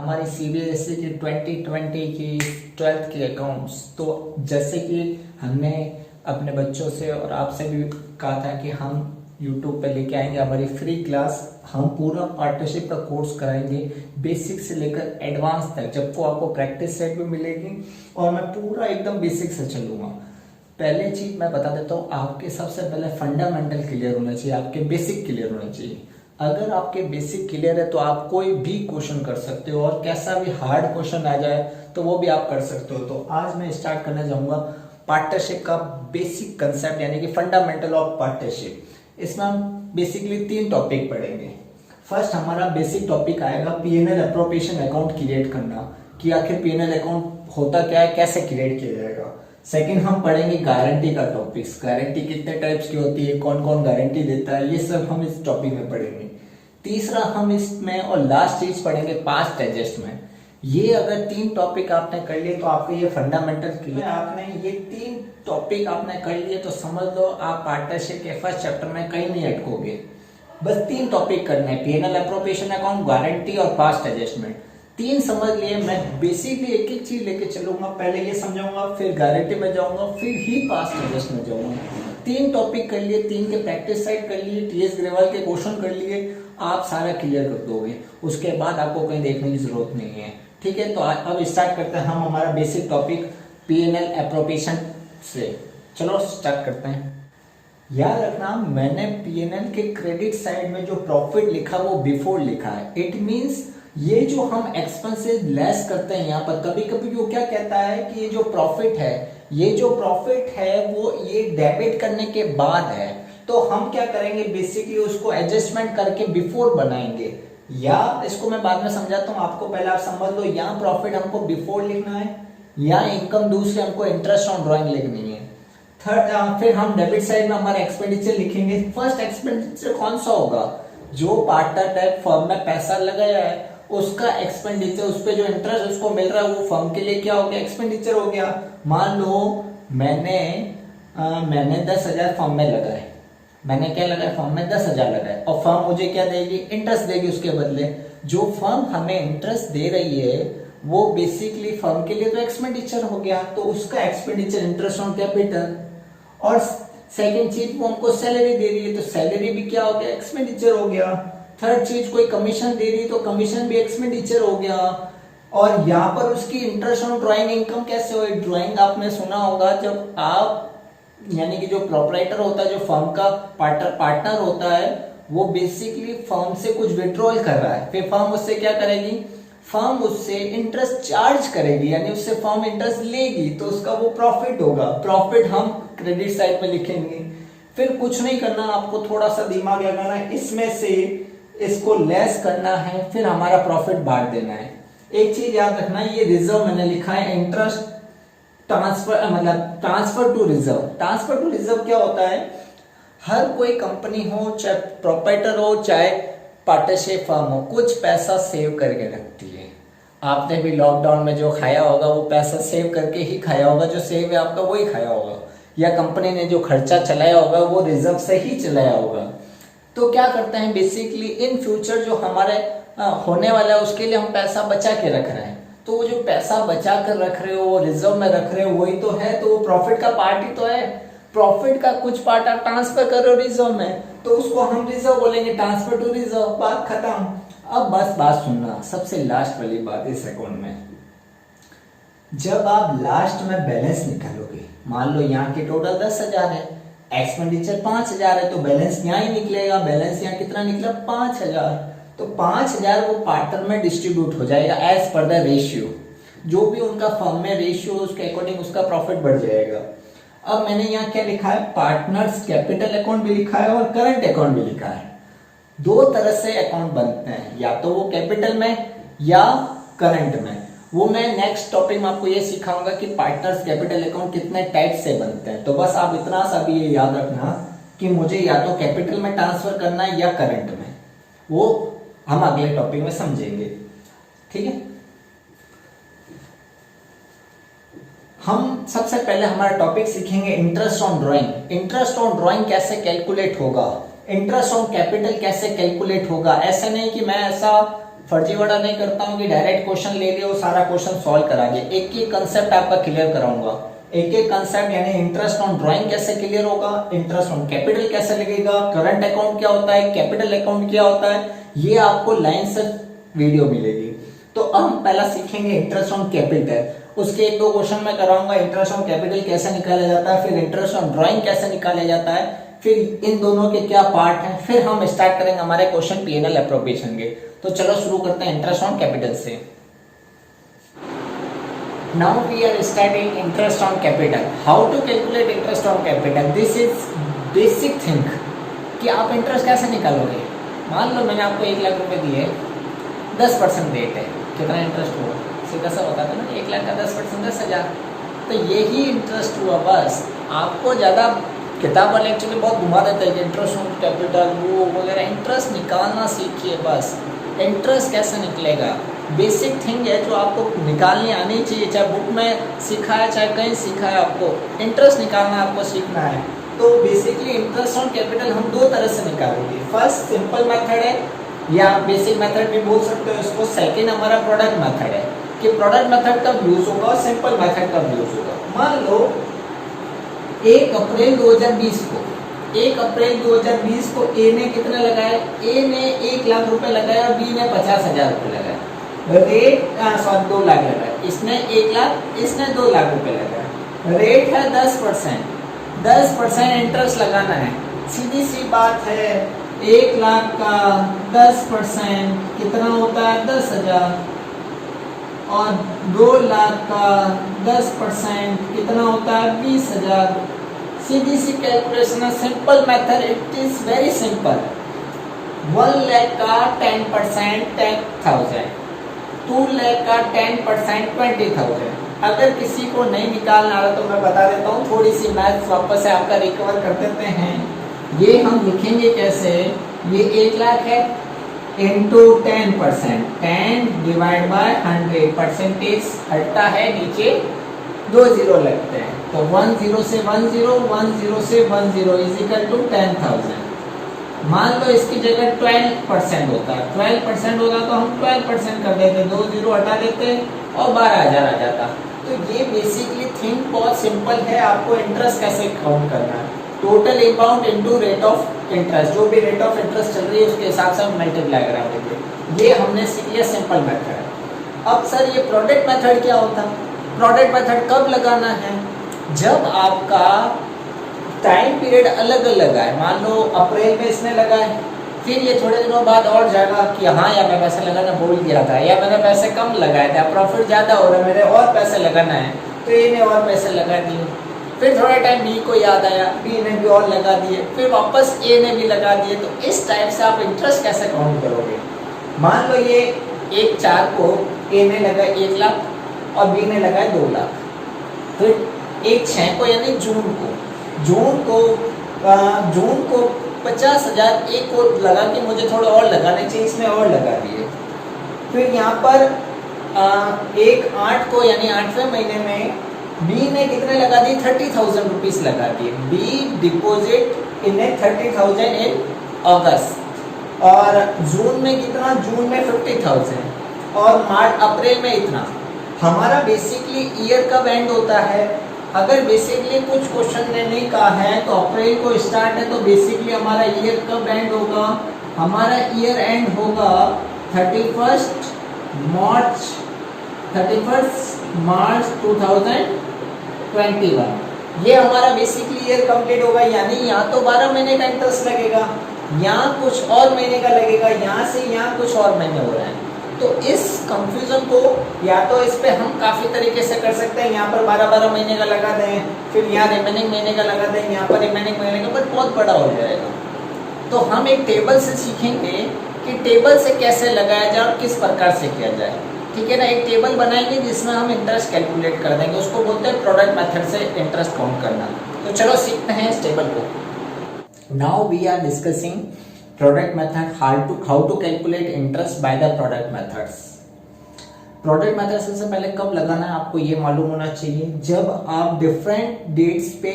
हमारी सीबीएसई की 2020 की 12th की अकाउंट्स। तो जैसे कि हमने अपने बच्चों से और आपसे भी कहा था कि हम यूट्यूब पे लेके आएंगे हमारी फ्री क्लास। हम पूरा पार्टनरशिप का कोर्स कराएंगे बेसिक से लेकर एडवांस तक, जबको आपको प्रैक्टिस सेट भी मिलेगी और मैं पूरा एकदम बेसिक से चलूंगा। पहले चीज मैं बता देता हूँ, आपके सबसे पहले फंडामेंटल क्लियर होना चाहिए, आपके बेसिक क्लियर होना चाहिए। अगर आपके बेसिक क्लियर है तो आप कोई भी क्वेश्चन कर सकते हो और कैसा भी हार्ड क्वेश्चन आ जाए तो वो भी आप कर सकते हो। तो आज मैं स्टार्ट करना चाहूंगा पार्टनरशिप का बेसिक कंसेप्ट यानी कि फंडामेंटल ऑफ पार्टनरशिप। इसमें हम बेसिकली 3 टॉपिक पढ़ेंगे। फर्स्ट हमारा बेसिक टॉपिक आएगा पीएनएल एप्रोप्रिएशन अकाउंट क्रिएट करना, कि आखिर पीएनएल अकाउंट होता क्या है, कैसे क्रिएट किया जाएगा। सेकंड हम पढ़ेंगे गारंटी का टॉपिक्स, गारंटी कितने टाइप्स की होती है, कौन कौन गारंटी देता है, ये सब हम इस टॉपिक में पढ़ेंगे। तीसरा हम इसमें और लास्ट चीज पढ़ेंगे पास्ट एडजस्टमेंट। ये अगर 3 टॉपिक आपने कर लिए तो आपके ये फंडामेंटल क्लियर, आपने ये 3 टॉपिक आपने कर लिए तो समझ लो आप पार्टनरशिप के फर्स्ट चैप्टर में कहीं नहीं अटकोगे। बस 3 टॉपिक करने हैं, पीएनएल एप्रोप्रिएशन अकाउंट, गारंटी और पास्ट एडजस्टमेंट। 3 समझ लिए। मैं बेसिकली एक एक चीज लेके चलूंगा, पहले ये समझाऊंगा, फिर गारंटी में जाऊंगा, फिर ही पास्ट एडजस्ट में जाऊंगा। 3 टॉपिक कर लिए, 3 के प्रैक्टिस साइड कर लिए, टीएस ग्रेवाल के क्वेश्चन कर लिए, आप सारा क्लियर कर दोगे। उसके बाद आपको कहीं देखने की जरूरत नहीं है। ठीक है, तो अब स्टार्ट करते हैं हम हमारा बेसिक टॉपिक पीएनएल एप्रोप्रिएशन से। चलो स्टार्ट करते हैं। याद रखना, मैंने पीएनएल के क्रेडिट साइड में जो प्रॉफिट लिखा वो बिफोर लिखा है। इट मींस ये जो हम एक्सपेंसेस लेस करते हैं यहाँ पर, कभी कभी वो क्या कहता है कि ये जो प्रॉफिट है, ये जो प्रॉफिट है वो ये डेबिट करने के बाद है। तो हम क्या करेंगे, बेसिकली उसको एडजस्टमेंट करके बिफोर बनाएंगे। या इसको मैं बाद में समझाता हूँ, आपको पहले आप समझ लो, यहाँ प्रॉफिट हमको बिफोर लिखना है, या इनकम दूसरे हमको इंटरेस्ट ऑन ड्रॉइंग लिखनी है। थर्ड फिर हम डेबिट साइड में हमारा एक्सपेंडिचर लिखेंगे। फर्स्ट एक्सपेंडिचर कौन सा होगा, जो पार्टनर टाइप फर्म में पैसा लगाया है उसका एक्सपेंडिचर, उस पर जो इंटरेस्ट उसको मिल रहा है वो फर्म के लिए क्या हो गया, एक्सपेंडिचर हो गया। मान लो मैंने 10,000 फर्म में लगाए, मैंने क्या लगाया, फर्म में 10,000 लगाए, और फर्म मुझे क्या देगी, इंटरेस्ट देगी उसके बदले। जो फर्म हमें इंटरेस्ट दे रही है वो बेसिकली फर्म के लिए तो एक्सपेंडिचर हो गया, तो उसका एक्सपेंडिचर इंटरेस्ट ऑन कैपिटल। और सेकंड चीज वो हमको सैलरी दे रही है, तो सैलरी भी क्या हो गया, एक्सपेंडिचर हो गया। थर्ड चीज कोई कमीशन दे रही है तो कमीशन भी एक्सपेंडिचर हो गया। और यहाँ पर उसकी इंटरेस्ट ऑन ड्राइंग इनकम कैसे हुई, ड्राइंग आपने सुना होगा, जब आप यानी कि जो प्रोपराइटर होता है, जो फर्म का पार्टनर होता है, वो बेसिकली फर्म से कुछ विड्रॉल कर रहा है, फिर फर्म उससे क्या करेगी, फर्म उससे इंटरेस्ट चार्ज करेगी, यानी उससे फर्म इंटरेस्ट लेगी, तो उसका वो प्रॉफिट होगा। प्रॉफिट हम क्रेडिट साइड में लिखेंगे। फिर कुछ नहीं करना, आपको थोड़ा सा दिमाग लगाना है, इसमें से इसको लेस करना है, फिर हमारा प्रॉफिट बांट देना है। एक चीज याद रखना, ये रिजर्व मैंने लिखा है, इंटरेस्ट ट्रांसफर, मतलब transfer to reserve. Transfer to reserve क्या होता है, हर कोई कंपनी हो, चाहे प्रोप्राइटर हो, चाहे पार्टनरशिप फर्म हो, कुछ पैसा सेव करके रखती है। आपने भी लॉकडाउन में जो खाया होगा वो पैसा सेव करके ही खाया होगा, जो सेव है आपका वही खाया होगा, या कंपनी ने जो खर्चा चलाया होगा वो रिजर्व से ही चलाया होगा। तो क्या करते हैं, बेसिकली इन फ्यूचर जो हमारे होने वाला है उसके लिए हम पैसा बचा के रख रहे हैं। तो वो जो पैसा बचा कर रख रहे हो, रिजर्व में रख रहे हो, वही तो है, तो वो प्रॉफिट का पार्ट ही तो है। प्रॉफिट का कुछ पार्ट आप ट्रांसफर कर रहे हो रिजर्व में, तो उसको हम रिजर्व बोलेंगे, ट्रांसफर टू रिजर्व, बात खत्म। अब बस बात सुनना, सबसे लास्ट वाली बात इस अकाउंट में, जब आप लास्ट में बैलेंस निकालोगे, मान लो यहाँ की टोटल 10,000 है, एक्सपेंडिचर 5,000 है, तो बैलेंस यहाँ ही निकलेगा। बैलेंस यहाँ कितना निकला, 5,000। तो 5,000 वो पार्टनर में डिस्ट्रीब्यूट हो जाएगा एज पर द रेशियो, जो भी उनका फर्म में रेशियो उसके अकॉर्डिंग उसका प्रॉफिट बढ़ जाएगा। अब मैंने यहाँ क्या लिखा है, पार्टनर्स कैपिटल अकाउंट भी लिखा है और करंट अकाउंट भी लिखा है। 2 तरह से अकाउंट बनते हैं, या तो वो कैपिटल में या करंट में। वो मैं नेक्स्ट टॉपिक में आपको ये सिखाऊंगा कि पार्टनर्स कैपिटल अकाउंट कितने टाइप से बनते हैं। तो बस आप इतना सा भी ये याद रखना कि मुझे या तो कैपिटल में ट्रांसफर करना है या करंट में, वो हम अगले टॉपिक में समझेंगे। ठीक है, हम सबसे पहले हमारा टॉपिक सीखेंगे interest on drawing. Interest on drawing कैसे कैलकुलेट होगा, इंटरेस्ट ऑन कैपिटल कैसे कैलकुलेट होगा। ऐसा नहीं कि मैं ऐसा फर्जीवाड़ा नहीं करता हूँ कि डायरेक्ट क्वेश्चन ले लिया और सारा क्वेश्चन सॉल्व करा दिया। एक एक कंसेप्ट आपका क्लियर कराऊंगा, एक एक कंसेप्ट, यानी इंटरेस्ट ऑन ड्राइंग कैसे क्लियर होगा, इंटरेस्ट ऑन कैपिटल कैसे लगेगा, करंट अकाउंट क्या होता है, कैपिटल अकाउंट क्या होता है, ये आपको लाइन से वीडियो मिलेगी। तो अब हम पहला सीखेंगे इंटरेस्ट ऑन कैपिटल। उसके एक दो क्वेश्चन मैं कराऊंगा, इंटरेस्ट ऑन कैपिटल कैसे निकाला जाता है, फिर इंटरेस्ट ऑन ड्राइंग कैसे निकाला जाता है, फिर इन दोनों के क्या पार्ट हैं, फिर हम स्टार्ट करेंगे हमारे क्वेश्चन पीएनएल अप्रोप्रिएशन के। तो चलो शुरू करते हैं इंटरेस्ट ऑन कैपिटल से। Now we are starting interest on capital. How to calculate interest on capital? This is basic thing कि आप इंटरेस्ट कैसे निकालोगे। मान लो मैंने आपको 1 लाख रुपए दिए, 10% रेट है, कितना इंटरेस्ट हुआ, सीधा सा होता था ना, 1 लाख का 10% 10,000, तो यही इंटरेस्ट हुआ। बस आपको ज़्यादा किताब वाले एक्चुअली बहुत घुमा देते हैं कि इंटरेस्ट ऑन कैपिटल वो वगैरह, इंटरेस्ट निकालना सीखिए। बस इंटरेस्ट कैसे निकलेगा, बेसिक थिंग है जो आपको निकालनी आनी चाहिए, चाहे बुक में सीखा है चाहे कहीं सीखा है, आपको इंटरेस्ट निकालना आपको सीखना है। तो बेसिकली इंटरेस्ट ऑन कैपिटल हम दो तरह से निकालेंगे। फर्स्ट सिंपल मेथड है या बेसिक मेथड भी बोल सकते हो इसको। सेकेंड हमारा प्रोडक्ट मेथड है कि प्रोडक्ट मेथड कब यूज होगा और सिंपल मेथड कब यूज होगा। मान लो 1 अप्रैल 2020 को 1 अप्रैल 2020 को ए ने कितना लगाया, ए ने 1 लाख रुपए लगाया, बी ने 50,000 रुपए लगाया, रेट 2 लाख लगाया, इसने 1 लाख, इसने 2 लाख रुपए लगाया, रेट है 10%, 10% इंटरेस्ट लगाना है। सीधी सी बात है, 1 लाख का 10% कितना होता है 10,000, और 2 लाख का 10% कितना होता है 20,000। सीधी सी कैलकुलेशन है, simple method, it is very simple. 1 lakh का 10% 10,000, 2 लाख का 10% 20,000। अगर किसी को नहीं निकालना आ रहा तो मैं बता देता हूँ, थोड़ी सी मैथ वापस से आपका रिकवर कर देते हैं। ये हम लिखेंगे कैसे, ये 1 लाख है इंटू 10%, 10 डिवाइड बाय 100, परसेंटेज हटता है नीचे, 2 जीरो लगते हैं, तो 1 0 से 1 0, 1 0 से 1 0 इज इक्वल टू 10,000। मान लो इसकी जगह 12% होता है, 12% होता तो हम 12% कर देते, 2 जीरो हटा देते और 12,000 आ जाता। तो ये बेसिकली थिंग बहुत सिंपल है। आपको इंटरेस्ट कैसे काउंट करना है, total amount into rate of interest, जो भी रेट ऑफ इंटरेस्ट चल रही है उसके हिसाब से हम मल्टीप्लाई करा देंगे। ये हमने सीख लिया सिंपल मेथड। अब सर ये प्रोडक्ट मेथड क्या होता है, प्रोडक्ट मेथड कब लगाना है, जब आपका टाइम पीरियड अलग अलग आए। मान लो अप्रैल में इसने लगाए, फिर ये थोड़े दिनों बाद और जाएगा कि हाँ यार मैं पैसे लगाना भूल गया था, या मैंने पैसे कम लगाए थे, प्रॉफिट ज़्यादा हो रहा है, मेरे और पैसे लगाना है, तो ए ने और पैसे लगा दिए। फिर थोड़ा टाइम बी को याद आया, बी ने भी और लगा दिए, फिर वापस ए ने भी लगा दिए। तो इस टाइप से आप इंटरेस्ट कैसे काउंट करोगे। मान लो ये 1/4 को ए ने लगाया 1 लाख और बी ने लगाया 2 लाख, फिर 1/6 को यानी जून को 50,000 एक को लगा के मुझे थोड़ा और लगाने चाहिए, इसमें और लगा दिए। फिर यहाँ पर 1/8 को यानी 8वें महीने में बी ने कितने लगा दिए, 30,000 रुपीज लगा दिए। बी डिपॉजिट इन्हें 30,000 इन अगस्त, और जून में कितना, जून में 50,000, और अप्रैल में इतना। हमारा बेसिकली ईयर कब एंड होता है, अगर बेसिकली कुछ क्वेश्चन ने नहीं कहा है तो अप्रैल को स्टार्ट है, तो बेसिकली हमारा ईयर कब एंड होगा, हमारा ईयर एंड होगा 31 मार्च 2021। ये हमारा बेसिकली ईयर कंप्लीट होगा, यानी यहाँ तो 12 महीने का इंटरेस्ट लगेगा, यहाँ कुछ और महीने का लगेगा, यहाँ से यहाँ कुछ और महीने हो रहे हैं। तो इस कंफ्यूजन को या तो इस पे हम काफ़ी तरीके से कर सकते हैं, यहाँ पर 12-12 महीने का लगा दें, फिर यहाँ रिमेनिंग महीने का लगा दें, यहाँ पर रिमेनिंग महीने का, बट बहुत बड़ा हो जाएगा। तो हम एक टेबल से सीखेंगे कि टेबल से कैसे लगाया जाए और किस प्रकार से किया जाए, ठीक है ना। एक टेबल बनाएंगे जिसमें हम इंटरेस्ट कैलकुलेट कर देंगे, उसको बोलते हैं प्रोडक्ट मेथड से इंटरेस्ट काउंट करना। तो चलो सीखते हैं इस टेबल को। Now we are discussing product method, how to calculate interest by the product methods। Product method सबसे पहले कब लगाना है आपको ये मालूम होना चाहिए, जब आप डिफरेंट डेट्स पे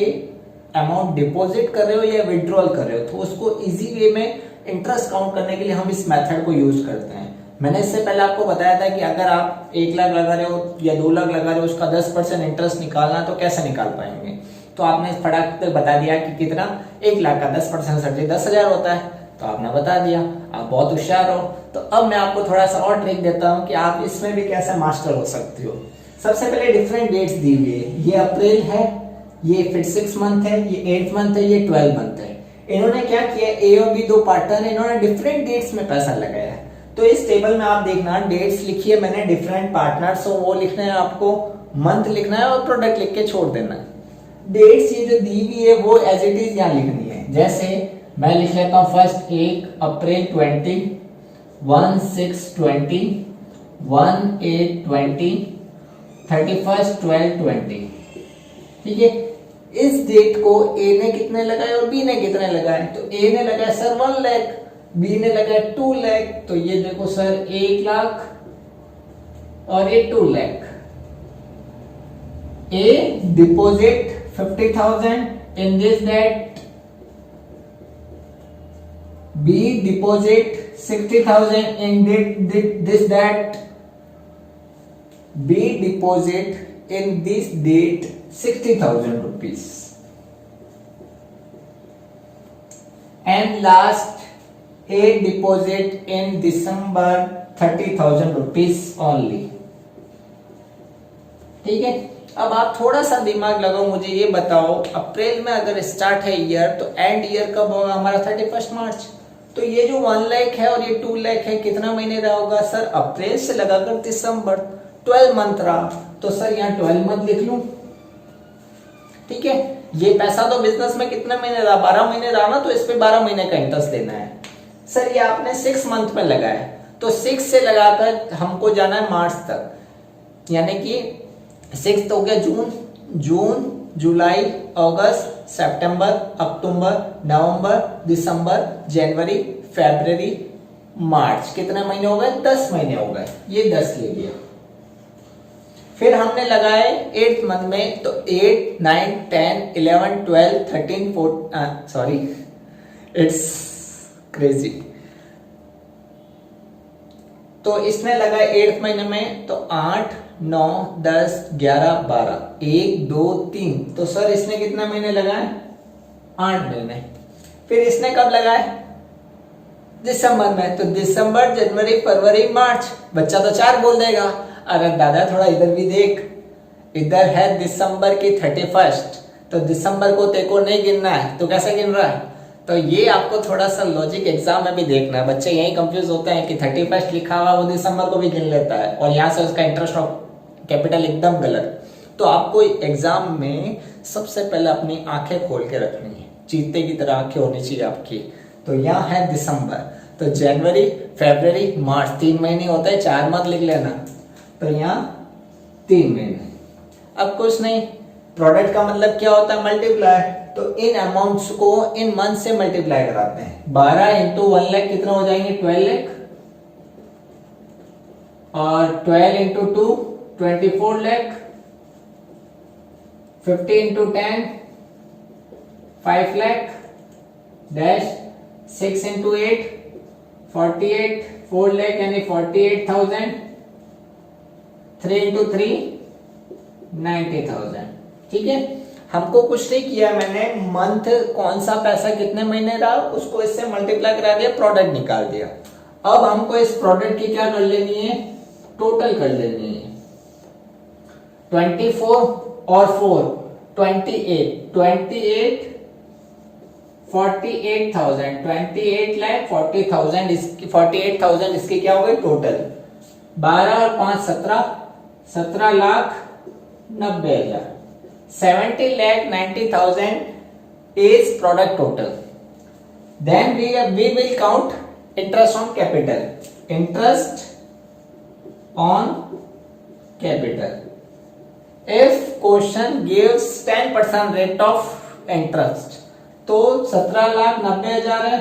अमाउंट डिपॉजिट कर रहे हो या विड्रॉल कर रहे हो, तो उसको इजी वे में इंटरेस्ट काउंट करने के लिए हम इस मेथड को यूज करते हैं। मैंने इससे पहले आपको बताया था कि अगर आप 1 लाख लगा रहे हो या 2 लाख लगा रहे हो, उसका 10% इंटरेस्ट निकालना, तो कैसे निकाल पाएंगे? तो आपने फटाक से बता दिया कि कितना, 1 लाख का 10% सर जी 10,000 होता है, तो आपने बता दिया, आप बहुत होशियार हो। तो अब मैं आपको थोड़ा सा और ट्रिक देता हूँ कि आप इसमें भी कैसे मास्टर हो सकते हो। सबसे पहले डिफरेंट डेट्स दी हुई है, ये अप्रैल है, ये फिर 6 मंथ है, ये 8 मंथ है, ये 12 मंथ है। इन्होंने क्या किया, ए और बी दो पार्टनर है, इन्होंने डिफरेंट डेट्स में पैसा लगाया है। तो इस टेबल में आप देखना, डेट्स लिखी है मैंने डिफरेंट पार्टनर्स, वो लिखना है आपको, मंथ लिखना है और प्रोडक्ट लिख के छोड़ देना है। डेट्स ये जो दी हुई है वो एज इट इज यहाँ लिखनी है। जैसे मैं लिख लेता हूँ फर्स्ट 1 अप्रैल 20, 1 6 20, 1 8 20, 31 12 20। ठीक है, इस डेट को ए ने कितने लगाए और बी ने कितने लगाए? तो ए ने लगाया सर 1 लाख, बी ने लगाया 2 लाख, तो ये देखो सर 1 लाख और ये 2 लाख। ए deposit 50,000 in this debt, B deposit 60,000 in this debt, B deposit in this date 60,000 rupees, and last A deposit in December 30,000 rupees only। ठीक है, अब आप थोड़ा सा दिमाग लगाओ, मुझे ये बताओ, अप्रैल में अगर स्टार्ट है ईयर, तो एंड ईयर कब होगा हमारा? 31 मार्च। तो ये जो 1 लाख है और ये 2 लाख है, कितना महीने रहा होगा सर? अप्रैल से लगाकर दिसंबर, 12 मंथ रहा, तो सर यहाँ 12 मंथ लिख लूं। ठीक है, ये पैसा तो बिजनेस में कितने महीने रहा? 12 महीने रहा ना, तो इस पे 12 महीने का इंटरेस्ट देना है। सर ये आपने 6 मंथ में लगाया, तो 6 से लगाकर हमको जाना है मार्च तक, यानी कि 6 हो गया जून, जुलाई, अगस्त, सितंबर, अक्टूबर, नवंबर, दिसंबर, जनवरी, फरवरी, मार्च। कितने महीने हो गए? 10 महीने हो गए, ये 10 ले लिया। फिर हमने लगाए 8th मंथ में, तो 8 9 10 11 12 13 14, सॉरी इट्स क्रेजी। तो इसने लगाए 8th महीने में, तो 8 9 10 11 12, 1 2 3, तो सर इसने कितने महीने लगाए? 8 महीने। फिर इसने कब लगाए? दिसंबर में, तो दिसंबर, जनवरी, फरवरी, मार्च। बच्चा तो 4 बोल देगा। अरे दादा थोड़ा इधर भी देख, इधर है दिसंबर की 31, तो दिसंबर को तेको नहीं गिनना है, तो कैसे गिन रहा है? तो ये आपको थोड़ा सा लॉजिक एग्जाम में भी देखना है। बच्चे यही कंफ्यूज होते हैं कि 31 लिखा हुआ वो दिसंबर को भी गिन लेता है, और यहाँ से उसका इंटरेस्ट ऑफ कैपिटल एकदम गलत। तो आपको एग्जाम में सबसे पहले अपनी आंखें खोल के रखनी है, चीते की तरह आंखें होनी चाहिए आपकी। तो यहाँ है दिसंबर, तो जनवरी, फरवरी, मार्च, 3 महीने होते हैं, 4 मत लिख लेना। तो यहाँ 3 महीने। अब कुछ नहीं, प्रोडक्ट का मतलब क्या होता है? मल्टीप्लाई। तो इन अमाउंट्स को इन मंथ से मल्टीप्लाई कराते हैं। 12 इंटू 1 लाख कितना हो जाएंगे? 12 लाख, और 12 into 2 24 lakh, 50 into 10 5 lakh, dash 6 into 8 48, 4 lakh यानी 48,000, 3 इंटू 3 90,000। ठीक है, हमको कुछ नहीं किया, मैंने मंथ कौन सा पैसा कितने महीने रहा उसको इससे मल्टीप्लाई करा दिया, प्रोडक्ट निकाल दिया। अब हमको इस प्रोडक्ट की क्या कर लेनी है? टोटल कर लेनी है। 24 और 4 28, 28 48,000, 28 लाख 40,000, इसकी 48,000 इसकी क्या हो गई टोटल। 12 और 5 17, 17 lakh 90,000, 70 lakh 90,000 is product total. Then we will count interest on capital. Interest on capital. If question gives 10% rate of interest, तो 17,90,000 है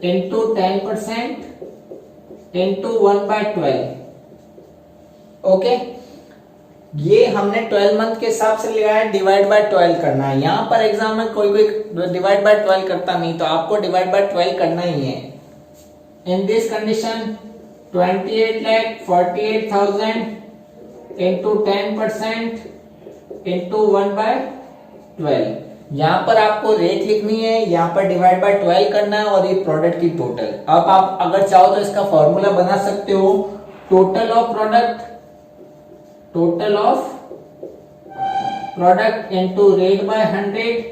इंटू 10% इंटू 1/12। ओके, ये हमने 12 मंथ के हिसाब से लिया है, डिवाइड बाय 12 करना है। यहां पर एग्जाम में कोई डिवाइड बाय 12 करता नहीं, तो आपको डिवाइड बाय 12 करना ही है। In this condition, 28,48,000 into 10% into 1/12। यहाँ पर आपको रेट लिखनी है, यहाँ पर डिवाइड बाय 12 करना है और ये प्रोडक्ट की टोटल। अब आप अगर चाहो तो इसका फॉर्मूला बना सकते हो, total of product into rate by 100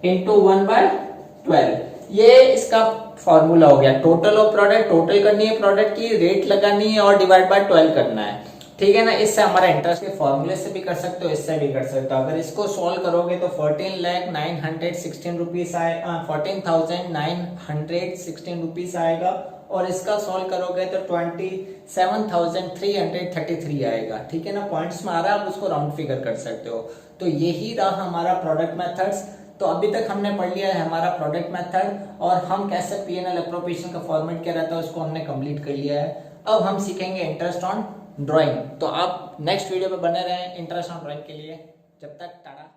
into 1/12। ये इसका फॉर्मूला हो गया। टोटल ऑफ प्रोडक्ट, टोटल करनी है प्रोडक्ट की, रेट लगानी है और डिवाइड बाय 12 करना है, ठीक है ना। इससे हमारा इंटरेस्ट के फॉर्मूले से भी कर सकते हो, इससे भी कर सकते हो। अगर इसको सॉल्व करोगे तो 14,916 रुपीज आएगा, 14,916 रुपीज आएगा, और इसका सॉल्व करोगे तो 27,333 आएगा, ठीक है ना। पॉइंट्स में आ रहा है, आप उसको राउंड फिगर कर सकते हो। तो यही रहा हमारा प्रोडक्ट मेथड्स। तो अभी तक हमने पढ़ लिया है हमारा प्रोडक्ट मेथड, और हम कैसे पीएनएल अप्रोप्रिएशन का फॉर्मेट क्या रहता है उसको हमने कंप्लीट कर लिया है। अब हम सीखेंगे इंटरेस्ट ऑन ड्राइंग। तो आप नेक्स्ट वीडियो में बने रहें इंटरेस्ट ऑन ड्राइंग के लिए। जब तक टाटा।